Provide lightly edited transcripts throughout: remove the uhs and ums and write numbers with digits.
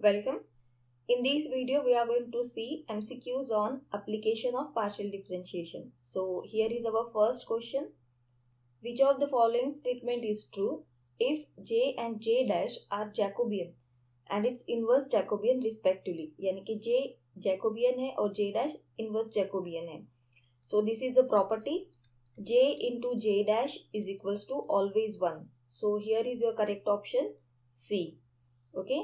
Welcome. In this video, we are going to see MCQs on application of partial differentiation. So here is our first question. Which of the following statement is true if J and J dash are Jacobian and its inverse Jacobian respectively? यानी कि J Jacobian है और J dash inverse Jacobian है. So this is a property. J into J dash is equals to always 1. So here is your correct option C. Okay.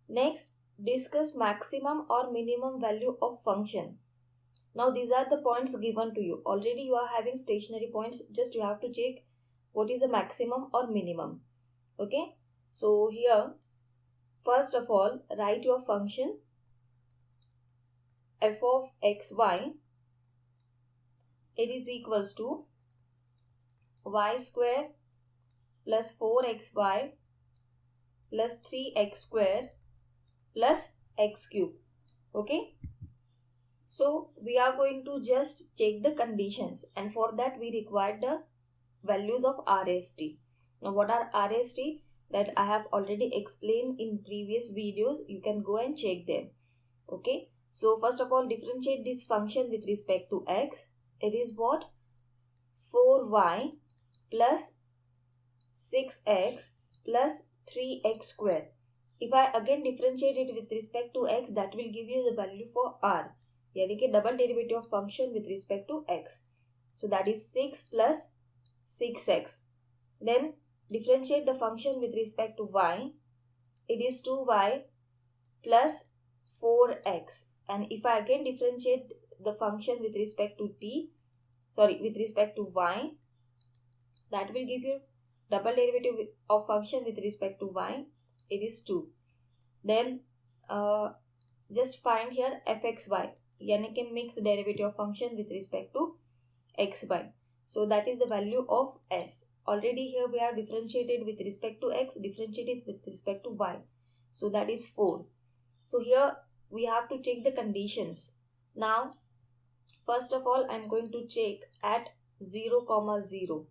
Next, discuss maximum or minimum value of function. Now these are the points given to you. Already you are having stationary points. Just you have to check what is the maximum or minimum. Okay. So here, first of all, write your function f of xy. It is equals to y square plus 4xy plus 3x square plus x cube. Okay. So we are going to just check the conditions, and for that we require the values of RST. Now what are RST? That I have already explained in previous videos. You can go and check them. Okay. So first of all, differentiate this function with respect to x. It is what? 4y plus 6x plus 3x square. If I again differentiate it with respect to x, that will give you the value for r. यानी कि double derivative of function with respect to x. So that is 6 plus 6x. Then differentiate the function with respect to y. It is 2y plus 4x. And if I again differentiate the function with respect to with respect to y, that will give you double derivative of function with respect to y. It is 2. Then just find here fxy, यानी कि mixed derivative of function with respect to xy. So that is the value of s. Already here we have differentiated with respect to x, differentiated with respect to y. So that is 4. So here we have to check the conditions. Now first of all, I am going to check at 0, 0.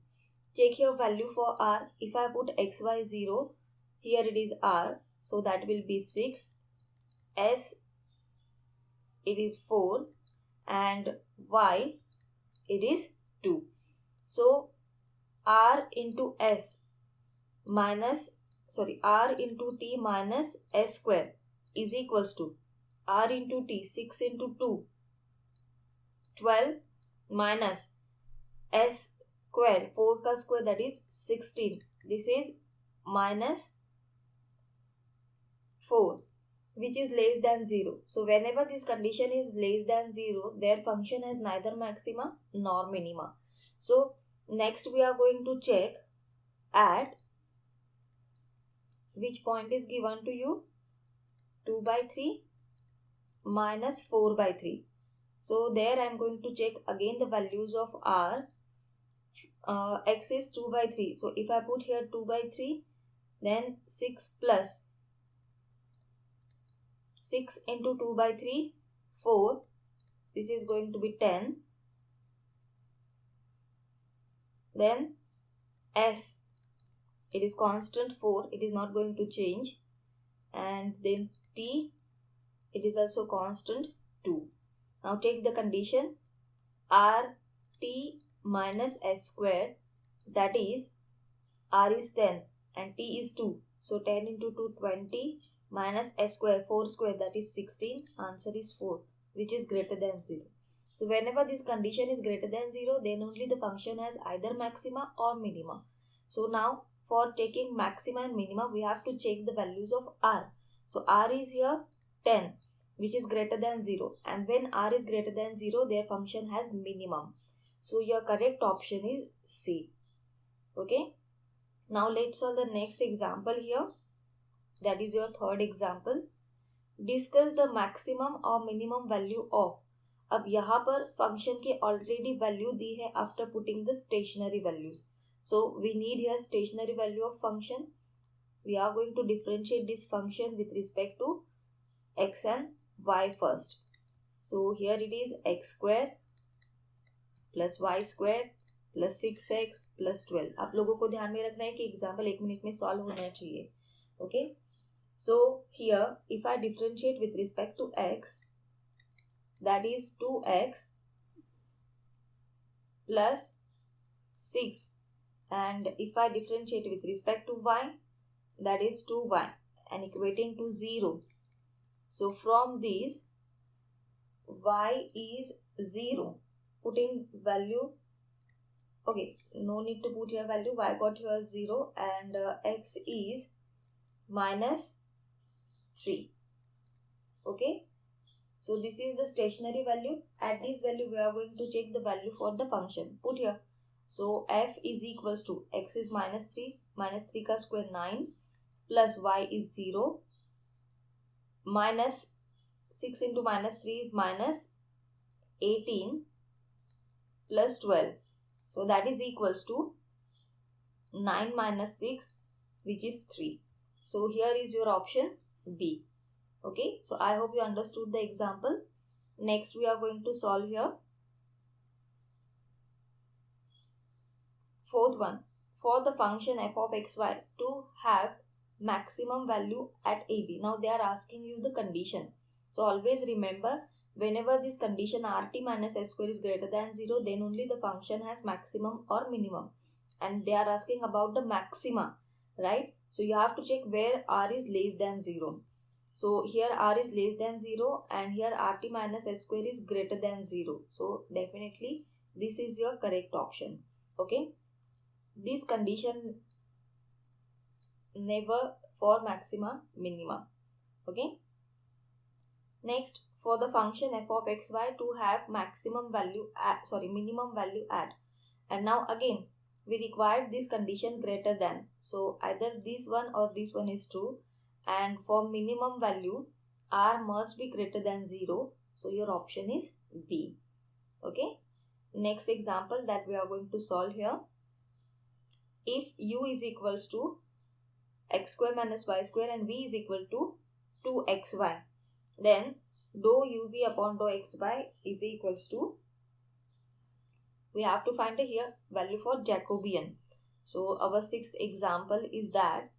Check here value for r. If I put xy 0, here it is r, so that will be 6, s it is 4, and y it is 2. So r into t minus s square is equals to r into t, 6 into 2, 12 minus s square, 4 ka square, that is 16. This is minus 4, which is less than 0. So whenever this condition is less than 0, their function has neither maxima nor minima. So next we are going to check at which point is given to you, 2 by 3 minus 4 by 3. So there I am going to check again the values of r. X is 2 by 3. So if I put here 2 by 3, then 6 plus 6 into 2 by 3, 4. This is going to be 10. Then s, it is constant 4. It is not going to change. And then t, it is also constant 2. Now take the condition r t minus s square, that is r is 10 and t is 2. So 10 into 2, 20 minus s square, 4 square, that is 16. Answer is 4, which is greater than 0. So whenever this condition is greater than 0, then only the function has either maxima or minima. So now for taking maxima and minima, we have to check the values of r. So r is here 10, which is greater than 0. And when r is greater than 0, their function has minimum. So your correct option is C. Okay. Now let's solve the next example here. That is your third example. Discuss the maximum or minimum value of. अब यहाँ पर function की already value दी है after putting the stationary values. So we need here stationary value of function. We are going to differentiate this function with respect to x and y first. So here it is x square plus y square plus 6x plus 12. आप लोगों को ध्यान में रखना है कि example 1 minute में solve होना चाहिए. Okay. So here if I differentiate with respect to x, that is 2x plus 6, and if I differentiate with respect to y, that is 2y and equating to 0. So from these y is 0, putting value, okay, no need to put here value, y got here 0 and x is minus 3. Okay, so this is the stationary value. At this value we are going to check the value for the function. Put here. So f is equals to x is minus 3 ka square 9 plus y is 0 minus 6 into minus 3 is minus 18 plus 12. So that is equals to 9 minus 6, which is 3. So here is your option B. Okay, so I hope you understood the example. Next we are going to solve here. Fourth one, for the function f of xy to have maximum value at AB. Now they are asking you the condition. So always remember, whenever this condition rt minus s square is greater than 0, then only the function has maximum or minimum. And they are asking about the maxima, right? So you have to check where r is less than 0. So here r is less than 0 and here rt minus s square is greater than 0. So definitely this is your correct option. Okay. This condition never for maxima, minima. Okay. Next, for the function f of xy to have maximum value at, minimum value at. And now again, we require this condition greater than. So either this one or this one is true. And for minimum value, r must be greater than 0. So your option is B. Okay. Next example that we are going to solve here. If u is equals to x square minus y square and v is equal to 2xy, then dou uv upon dou xy is equals to, we have to find a here value for Jacobian. So our sixth example is that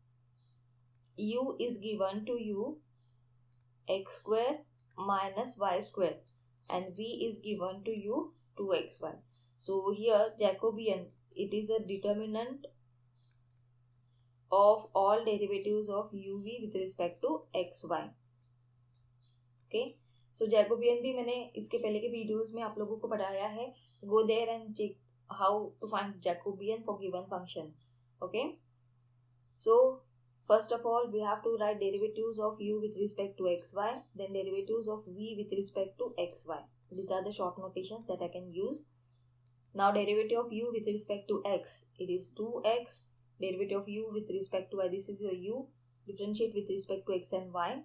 u is given to you x square minus y square and v is given to you 2xy. So here Jacobian, it is a determinant of all derivatives of uv with respect to xy. Okay, so Jacobian भी मैंने इसके पहले के videos में आप लोगों को पढ़ाया है. Go there and check how to find Jacobian for given function. Okay, so first of all we have to write derivatives of u with respect to xy, then derivatives of v with respect to xy. These are the short notations that I can use. Now derivative of u with respect to x, it is 2x. Derivative of u with respect to y, this is your u. Differentiate with respect to x and y.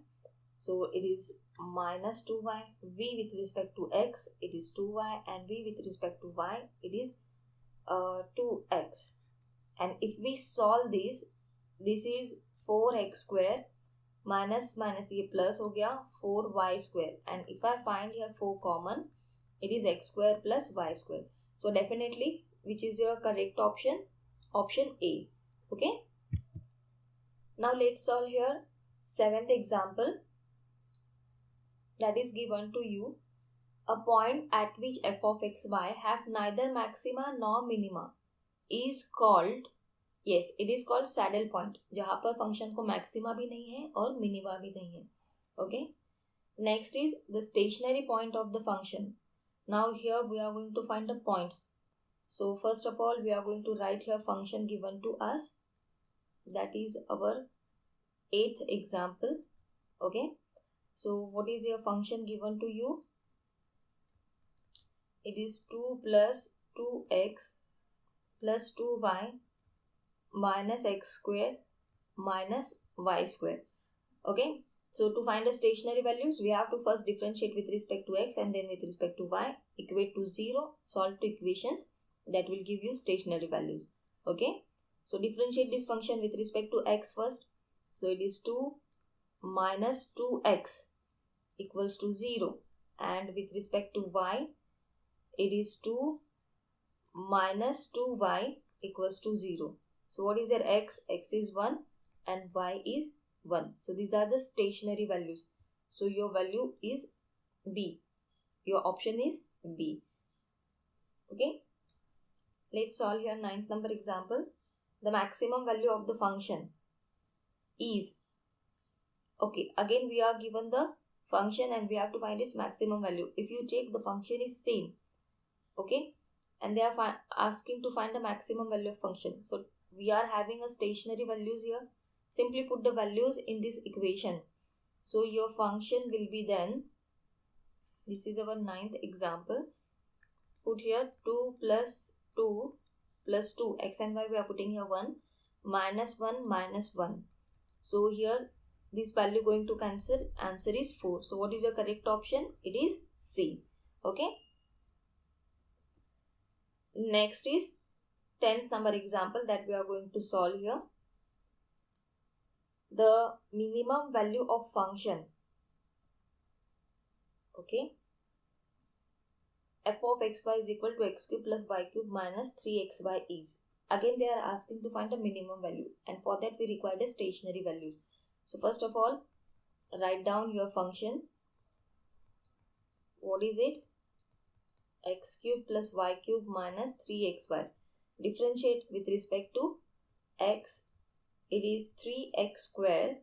So it is minus 2y. V with respect to x, it is 2y, and v with respect to y, it is 2x. And if we solve this, this is 4x square minus ये plus हो गया 4y square. And if I find here 4 common, it is x square plus y square. So definitely, which is your correct option? Option A. Okay. Now let's solve here 7th example. That is given to you a point at which f of xy have neither maxima nor minima is called, yes, it is called saddle point, जहाँ पर function को maxima भी नहीं है और minima भी नहीं है. Okay. Next is the stationary point of the function. Now here we are going to find the points. So first of all we are going to write here function given to us. That is our 8th example. Okay. So what is your function given to you? It is 2 plus 2x plus 2y minus x square minus y square. Okay. So to find the stationary values, we have to first differentiate with respect to x and then with respect to y, equate to 0, solve two equations that will give you stationary values. Okay. So differentiate this function with respect to x first. So it is 2 minus 2x equals to 0, and with respect to y, it is 2 minus 2y equals to 0. So what is your x? X is 1 and y is 1. So these are the stationary values. So your value is B. Your option is B. Okay. Let's solve your 9th number example. The maximum value of the function is, okay, again we are given the function and we have to find its maximum value. If you check, the function is same, okay, and they are asking to find the maximum value of function. So we are having a stationary values here. Simply put the values in this equation. So your function will be then, this is our 9th example. Put here 2 plus 2 plus 2, x and y we are putting here 1, minus 1 minus 1. So here this value going to cancel, answer is 4. So what is your correct option? It is C. Okay. Next is 10th number example that we are going to solve here. The minimum value of function, okay, f of xy is equal to x cube plus y cube minus 3xy is. Again they are asking to find the minimum value, and for that we require the stationary values. So first of all, write down your function. What is it? X cube plus y cube minus 3xy. Differentiate with respect to x. It is 3x square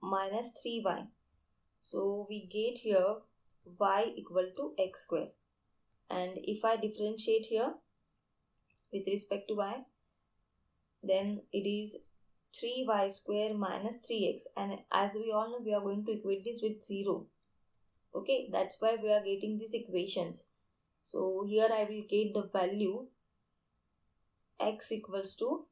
minus 3y. So we get here y equal to x square. And if I differentiate here with respect to y, then it is 3y square minus 3x. And as we all know, we are going to equate this with 0. Okay, that's why we are getting these equations. So here I will get the value x equals to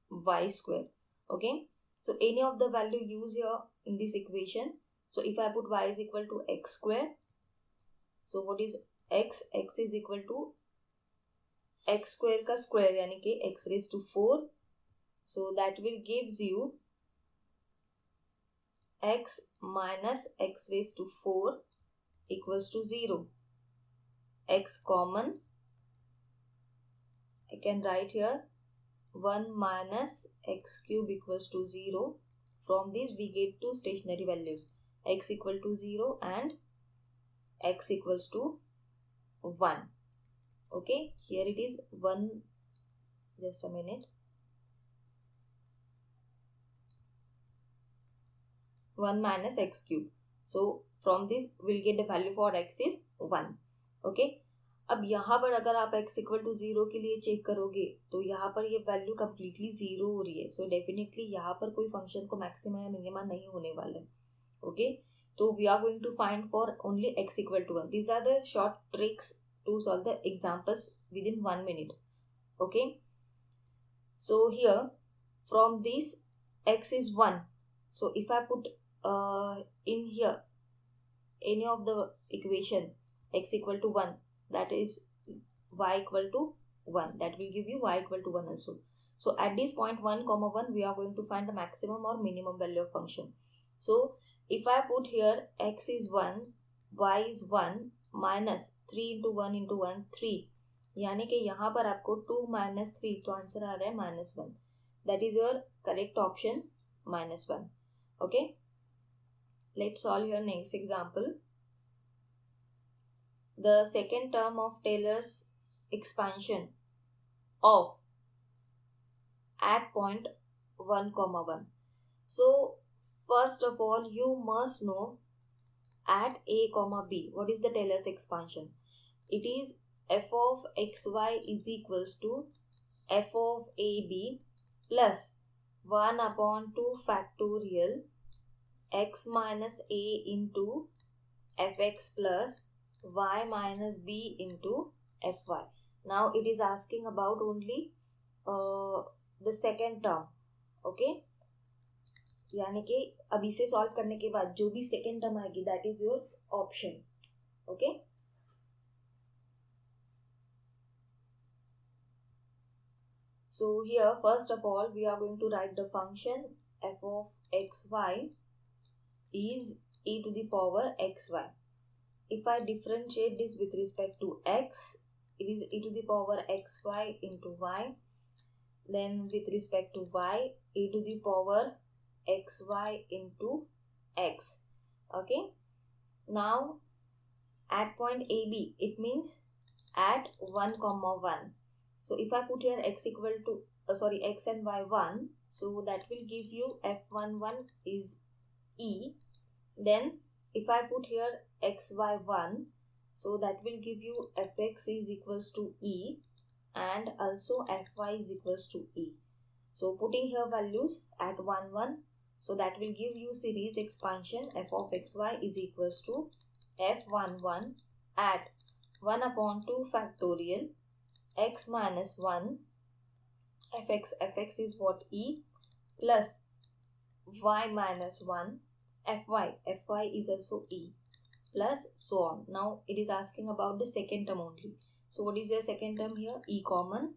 y square. Okay, so any of the value use here in this equation. So if I put y is equal to x square, so what is x? X is equal to x square ka square, yani ki x raised to 4. So that will gives you x minus x raised to 4 equals to 0. X common, I can write here 1 minus x cube equals to 0. From this we get two stationary values, x equal to 0 and x equals to 1. Okay, here it is 1, just a minute, 1 minus x cube. So from this we'll get the value for x is 1. Okay, अब यहाँ पर अगर आप x equal to 0 के लिए check करोगे तो यहाँ पर ये वैल्यू कम्प्लीटली 0 हो रही है. सो डेफिनेटली यहाँ पर कोई फंक्शन को मैक्सिमा या मिनिमा नहीं होने वाला है. ओके, तो we are going to find for only x equal to 1. These are the short tricks to solve the examples within 1 minute. Okay, so here from this x is 1. So if I put in here any of the equation x equal to 1, that is y equal to 1, that will give you y equal to 1 also. So at this point 1 comma 1 we are going to find the maximum or minimum value of function. So if I put here x is 1, y is 1 minus 3 into 1 into 1 3, यानी कि यहाँ पर आपको 2 minus 3, तो answer आ रहा है -1. That is your correct option, -1. Okay, let's solve your next example. The second term of Taylor's expansion of at point 1 comma 1. So first of all you must know at a comma b what is the Taylor's expansion. It is f of xy is equals to f of ab plus 1 upon 2 factorial x minus a into fx plus y minus b into fy. Now it is asking about only the second term. Okay, यानी कि अब इसे solve करने के बाद जो भी second term आएगी that is your option. Okay, so here first of all we are going to write the function f of xy is e to the power xy. If I differentiate this with respect to x, it is e to the power xy into y. Then with respect to y, e to the power xy into x. Okay. Now at point AB, it means at 1 comma 1. So if I put here x equal to x and y 1, so that will give you f11 is E. Then if I put here xy 1, so that will give you fx is equals to E, and also fy is equals to E. So putting here values at 1 1, so that will give you series expansion f of xy is equals to f11 at 1 upon 2 factorial x minus 1 fx is what, E, plus y minus 1 fy is also E, plus so on. Now it is asking about the second term only. So what is your second term here? E common.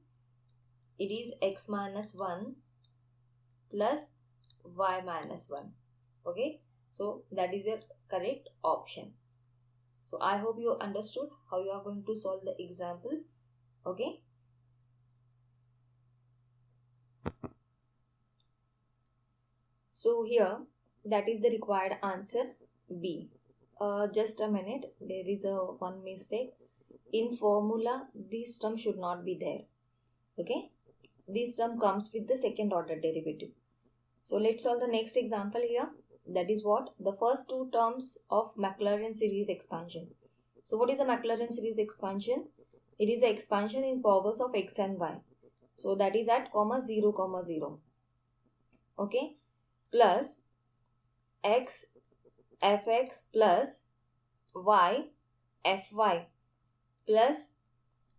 It is x minus 1 plus y minus 1. Okay. So that is your correct option. So I hope you understood how you are going to solve the example. Okay. So here that is the required answer B. Just a minute, there is one mistake. In formula, this term should not be there. Okay. This term comes with the second order derivative. So let's solve the next example here. That is what? The first two terms of Maclaurin series expansion. So what is a Maclaurin series expansion? It is the expansion in powers of x and y. So that is at comma 0, comma 0. Okay. Plus x fx plus y fy plus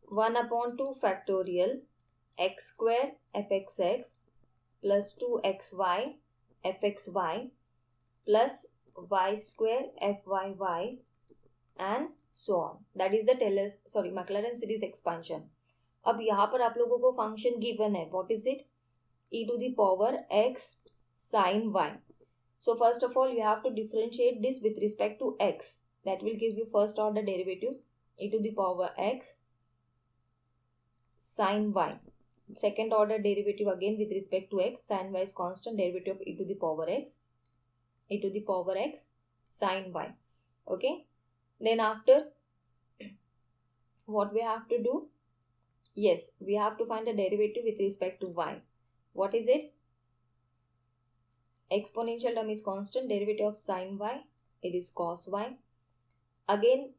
1 upon 2 factorial x square fxx plus 2xy fxy plus y square fyy and so on. That is the Maclaurin series expansion. अब यहाँ पर आप लोगों को function given है. What is it? E to the power x sin y. So first of all, you have to differentiate this with respect to x. That will give you first order derivative, e to the power x sin y. Second order derivative again with respect to x, sin y is constant, derivative of e to the power x sin y. Okay. Then after, what we have to do? Yes, we have to find a derivative with respect to y. What is it? Exponential term is constant, derivative of sin y, it is cos y. Again,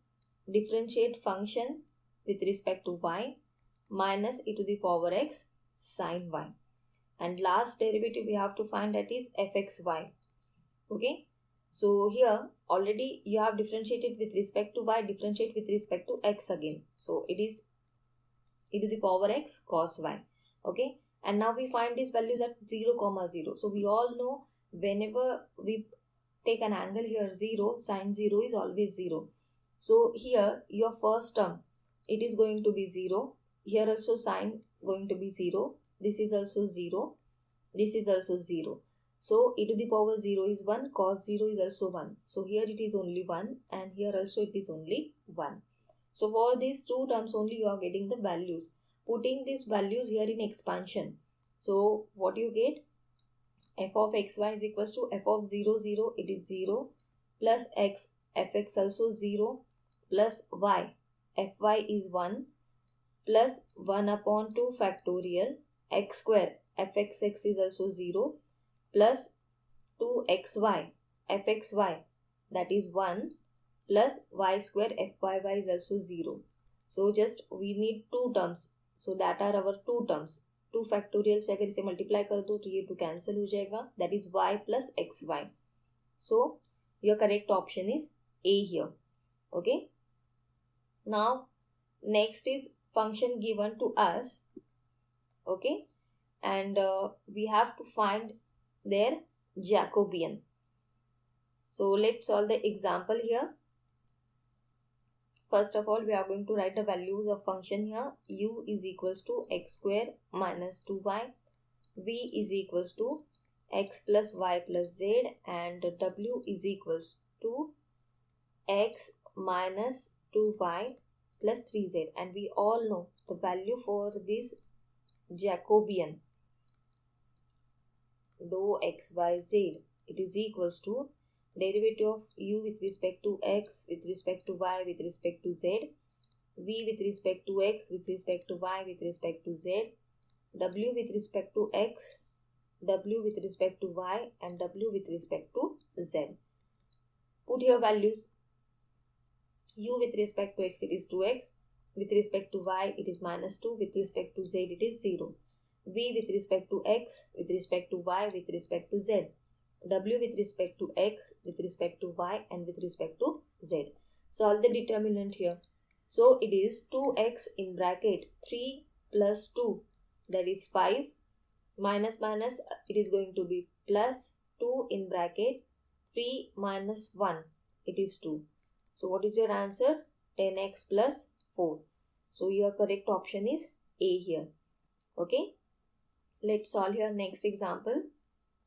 differentiate function with respect to y minus e to the power x sin y. And last derivative we have to find, that is fxy. Okay. So here already you have differentiated with respect to y, differentiate with respect to x again. So it is e to the power x cos y. Okay. And now we find these values at 0, comma 0. So we all know whenever we take an angle here 0, sin 0 is always 0. So here your first term, it is going to be 0. Here also sin going to be 0. This is also 0. This is also 0. So e to the power 0 is 1. Cos 0 is also 1. So here it is only 1 and here also it is only 1. So for these two terms only you are getting the values. Putting these values here in expansion. So what you get? F of xy is equals to f of 0, 0, it is 0, plus x, fx also 0, plus y, fy is 1, plus 1 upon 2 factorial, x square, fxx is also 0, plus 2xy, fxy, that is 1, plus y square, fyy is also 0. So just we need two terms. So that are our two terms. 2 factorial से अगर इसे multiply कर दो तो ये 2 cancel हो जाएगा. That is y plus xy. So your correct option is A here. Okay. Now next is function given to us. Okay. And we have to find their Jacobian. So let's solve the example here. First of all, we are going to write the values of function here. U is equals to x square minus 2y. V is equals to x plus y plus z. And W is equals to x minus 2y plus 3z. And we all know the value for this Jacobian. dou xyz, it is equals to derivative of u with respect to x, with respect to y, with respect to z, v with respect to x, with respect to y, with respect to z, w with respect to x, w with respect to y, and w with respect to z. Put here values. U with respect to x, it is 2x. With respect to y, it is -2. With respect to z, it is 0. V with respect to x, with respect to y, with respect to z. W with respect to x, with respect to y, and with respect to z. Solve the determinant here. So it is 2x in bracket 3 plus 2, that is 5, minus minus, it is going to be plus 2 in bracket 3 minus 1, it is 2. So what is your answer? 10x plus 4. So your correct option is A here. Okay. Let's solve here next example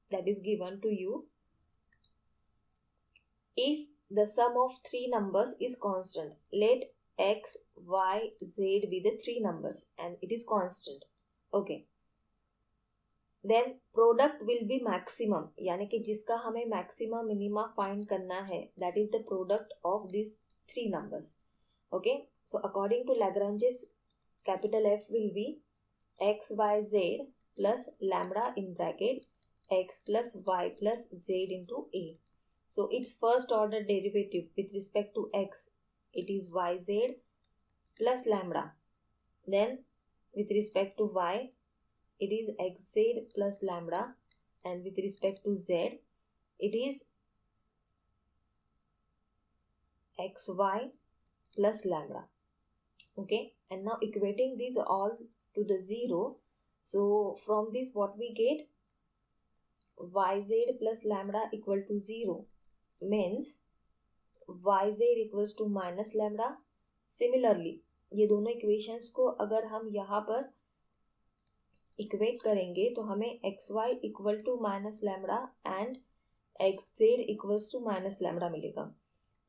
that is given to you. If the sum of three numbers is constant, let x, y, z be the three numbers and it is constant. Okay. Then product will be maximum, यानी कि जिसका हमें maxima minima find करना है, that is the product of these three numbers. Okay. So according to Lagrange's capital F will be x, y, z plus lambda in bracket x plus y plus z into a. So its first order derivative with respect to x, it is yz plus lambda. Then with respect to y, it is xz plus lambda, and with respect to z, it is xy plus lambda. Okay, and now equating these all to the 0. So from this what we get? Yz plus lambda equal to 0 means yz equals to minus lambda. Similarly, ये दोनों equations को अगर हम यहाँ पर equate करेंगे तो हमें xy equal to minus lambda and xz equals to minus lambda मिलेगा.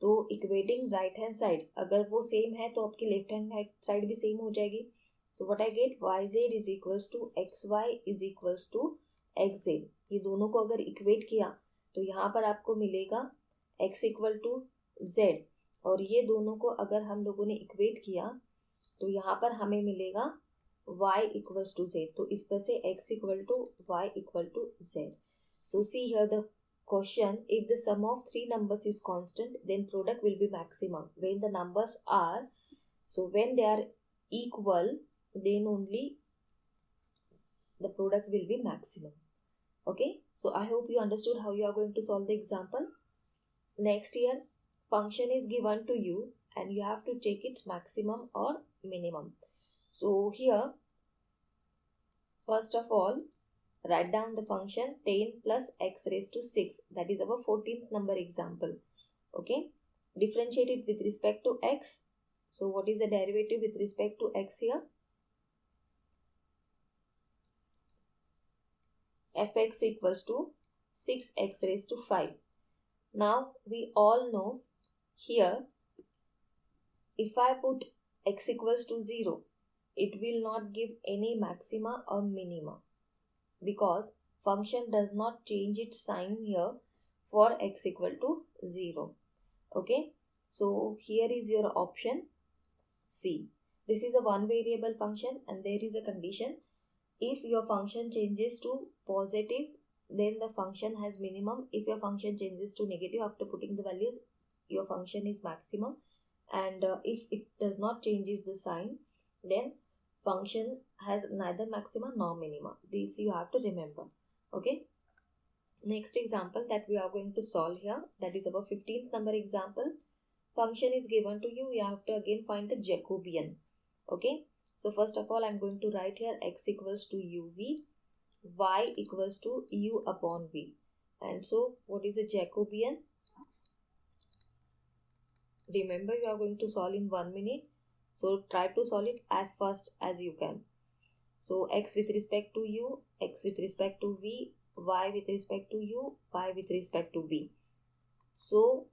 तो इक्वेटिंग राइट हैंड साइड अगर वो सेम है तो आपकी लेफ्ट हैंड साइड भी सेम हो जाएगी. So what I get, yz is equals to xy is equals to xz. ये दोनों को अगर इक्वेट किया तो यहाँ पर आपको मिलेगा x इक्वल टू z, और ये दोनों को अगर हम लोगों ने इक्वेट किया तो यहाँ पर हमें मिलेगा y इक्वल्स टू z. तो इस पर से x equal to y equal to z. So see here the question, if the sum of three numbers is constant, then product will be maximum when the numbers are, so when they are equal, then only the product will be maximum. Okay, so I hope you understood how you are going to solve the example. Next here, function is given to you and you have to check its maximum or minimum. So here, first of all, write down the function 10 plus x raised to 6. That is our 14th number example. Okay. Differentiate it with respect to x. So what is the derivative with respect to x here? Fx equals to 6x raised to 5. Now we all know here, if I put x equals to 0, it will not give any maxima or minima, because function does not change its sign here for x equal to 0. Okay, so here is your option C. This is a one variable function and there is a condition. If your function changes to positive, then the function has minimum. If your function changes to negative after putting the values, your function is maximum. And if it does not changes the sign, then function has neither maxima nor minima. This you have to remember. Okay. Next example that we are going to solve here, that is our 15th number example. Function is given to you. You have to again find the Jacobian. Okay. So first of all, I am going to write here x equals to uv, y equals to u upon v. And so what is a Jacobian? Remember, you are going to solve in 1 minute. So try to solve it as fast as you can. So x with respect to u, x with respect to v, y with respect to u, y with respect to v. So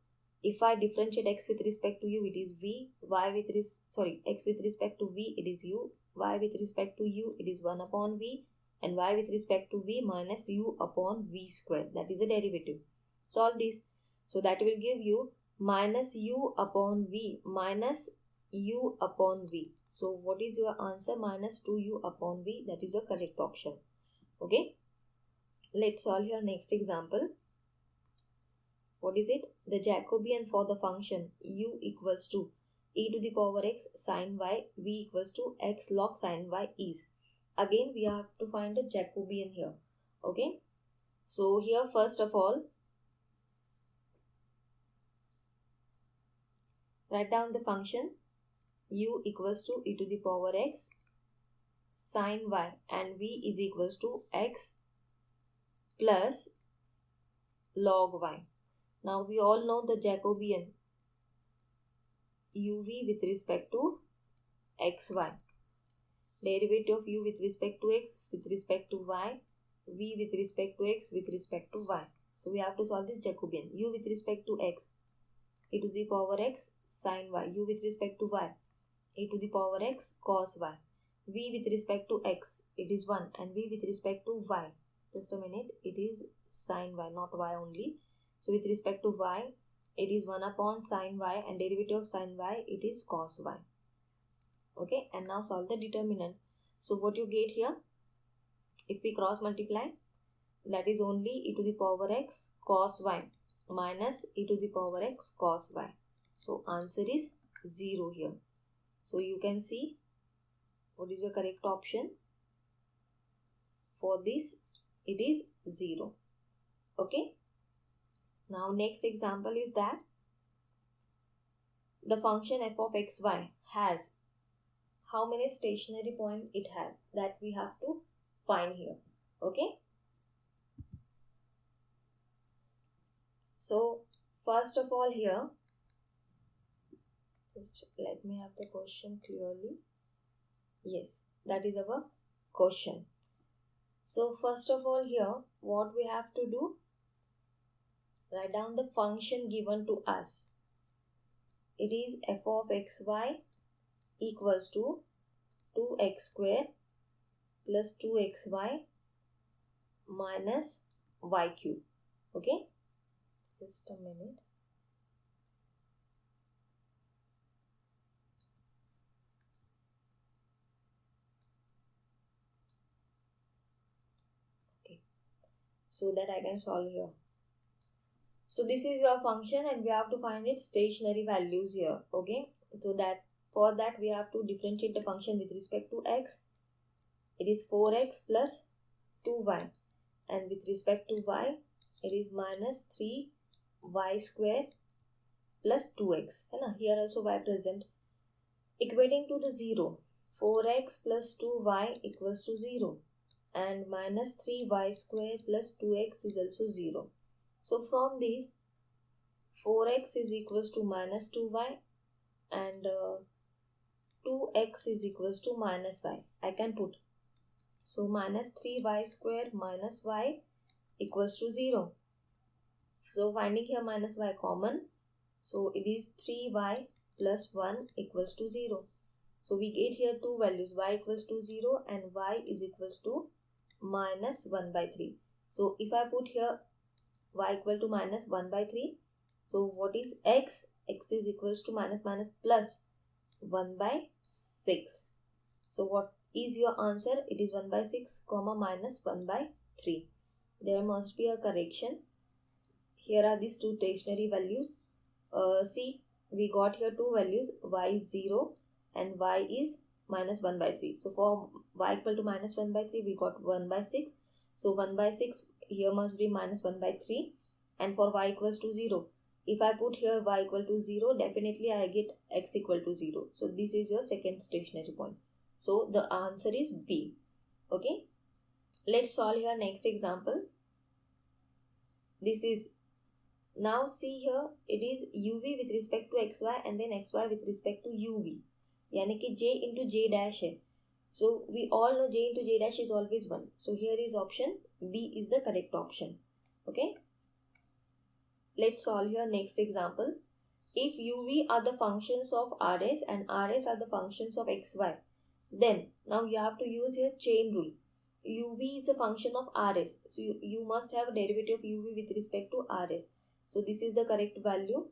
if I differentiate x with respect to u, it is v, x with respect to v, it is u, y with respect to u, it is 1 upon v, and y with respect to v minus u upon v square. That is a derivative. Solve this. So that will give you minus u upon v minus u upon v. So what is your answer? Minus 2u upon v. That is your correct option. Okay. Let's solve your next example. What is it? The Jacobian for the function u equals to e to the power x sin y, v equals to x log sin y is. Again we have to find a Jacobian here. Okay. So here first of all, write down the function u equals to e to the power x sin y and v is equals to x plus log y. Now we all know the Jacobian uv with respect to xy. Derivative of u with respect to x with respect to y, v with respect to x with respect to y. So we have to solve this Jacobian. U with respect to x, e to the power x sin y. U with respect to y, e to the power x cos y. V with respect to x, it is 1, and v with respect to y, just a minute, it is sin y, not y only. So with respect to y, it is 1 upon sin y, and derivative of sin y, it is cos y. Okay, and now solve the determinant. So what you get here, if we cross multiply, that is only e to the power x cos y minus e to the power x cos y. So answer is 0 here. So you can see what is the correct option. For this, it is 0. Okay. Now next example is that the function f of xy has how many stationary points it has, that we have to find here. Okay. So first of all here, just let me have the question clearly. Yes, that is our question. So first of all here, what we have to do, write down the function given to us. It is f of xy equals to 2x square plus 2xy minus y cube. Okay, just a minute. Okay, so that I can solve here. So this is your function and we have to find its stationary values here. Okay, so that for that we have to differentiate the function with respect to x. It is 4x plus 2y, and with respect to y, it is minus 3y square plus 2x. Here also y present. Equating to the 0, 4x plus 2y equals to 0, and minus 3y square plus 2x is also 0. So from these, 4x is equals to minus 2y and 2x is equals to minus y. I can put. So minus 3y square minus y equals to 0. So finding here minus y common. So it is 3y plus 1 equals to 0. So we get here two values, y equals to 0 and y is equals to minus 1 by 3. So if I put here y equal to minus 1 by 3. So what is x? X is equals to minus minus plus 1 by 6. So what is your answer? It is 1 by 6 comma minus 1 by 3. There must be a correction. Here are these two stationary values. See, we got here two values, y is 0 and y is minus 1 by 3. So for y equal to minus 1 by 3, we got 1 by 6. So 1 by 6 here must be minus 1 by 3. And for y equals to 0, if I put here y equal to 0, definitely I get x equal to 0. So this is your second stationary point. So the answer is B. Okay. Let's solve here next example. This is, now see here, it is uv with respect to xy and then xy with respect to uv. Yani ki j into j dash hai. So we all know j into j dash is always 1. So here is option B is the correct option. Okay. Let's solve here next example. If uv are the functions of rs and rs are the functions of xy, then now you have to use here chain rule. uv is a function of rs, so you must have a derivative of uv with respect to rs. So this is the correct value,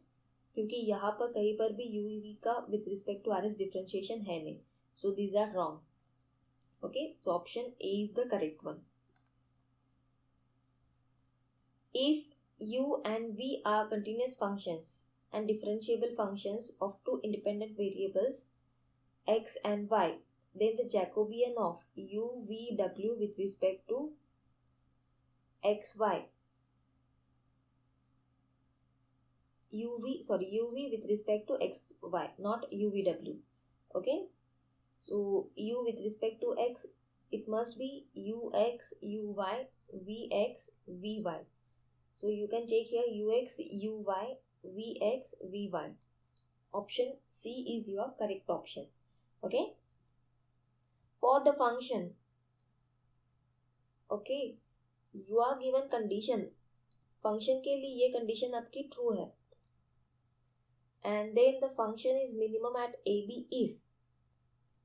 क्योंकि यहाँ पर कहीं पर भी uv का with respect to rs differentiation है नहीं. So these are wrong. Okay, so option A is the correct one. If u and v are continuous functions and differentiable functions of two independent variables x and y, then the Jacobian of u v w with respect to x y uv with respect to x y, not uvw. Okay, so u with respect to x, it must be ux uy vx vy. So you can take here ux uy vx vy. Option C is your correct option. Okay, for the function, okay, you are given condition, function के लिए ये condition आपकी true है, and then the function is minimum at AB if.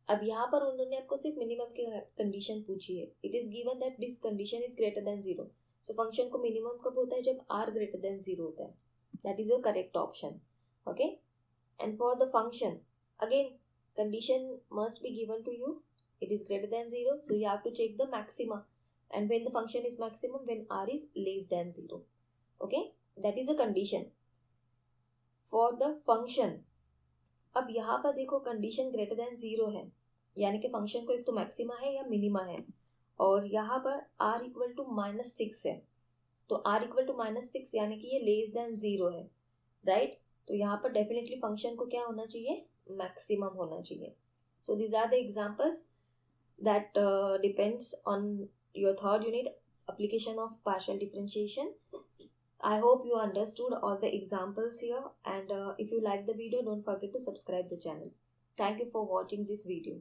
अब यहाँ पर उन्होंने आपको सिर्फ मिनिमम की कंडीशन पूछी है. It is given that this condition is greater than 0. So function को मिनिमम कब होता है? जब r ग्रेटर देन 0 होता है. That is your correct option. Okay, and for the function again condition must be given to you. It is greater than 0, so you have to check the maxima, and when the function is maximum when r is less than 0. Okay, that is a condition for the function. अब यहाँ पर देखो condition greater than 0 है, यानी कि function को एक तो मैक्सिमा है या मिनिमा है, और यहाँ पर r इक्वल टू -6 है. तो r इक्वल टू -6 यानी कि ये लेस देन 0 है, राइट? तो यहाँ पर डेफिनेटली फंक्शन को क्या होना चाहिए? मैक्सिमम होना चाहिए. So these are the examples that depends on your third unit, application of partial differentiation. I hope you understood all the examples here, and if you like the video, don't forget to subscribe the channel. Thank you for watching this video.